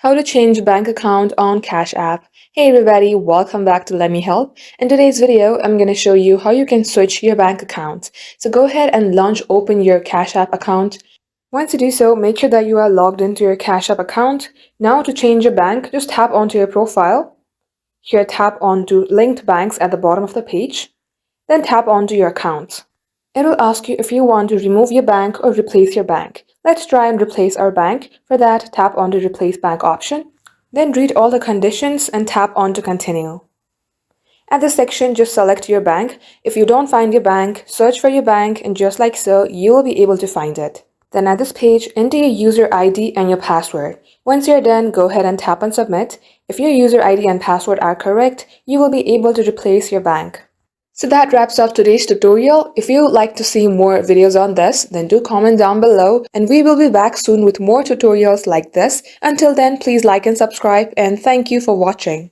How to change bank account on Cash App. Hey everybody, welcome back to Let Me Help. In today's video, I'm going to show you how you can switch your bank account. So go ahead and open your Cash App account. Once you do so, make sure that you are logged into your Cash App account. Now to change your bank, just tap onto your profile. Here tap onto linked banks at the bottom of the page. Then tap onto your account. It will ask you if you want to remove your bank or replace your bank. Let's try and replace our bank. For that, tap on the Replace Bank option. Then read all the conditions and tap on to Continue. At this section, just select your bank. If you don't find your bank, search for your bank, and just like so, you will be able to find it. Then at this page, enter your user ID and your password. Once you're done, go ahead and tap on Submit. If your user ID and password are correct, you will be able to replace your bank. So that wraps up today's tutorial. If you would like to see more videos on this, then do comment down below and we will be back soon with more tutorials like this. Until then, please like and subscribe and thank you for watching.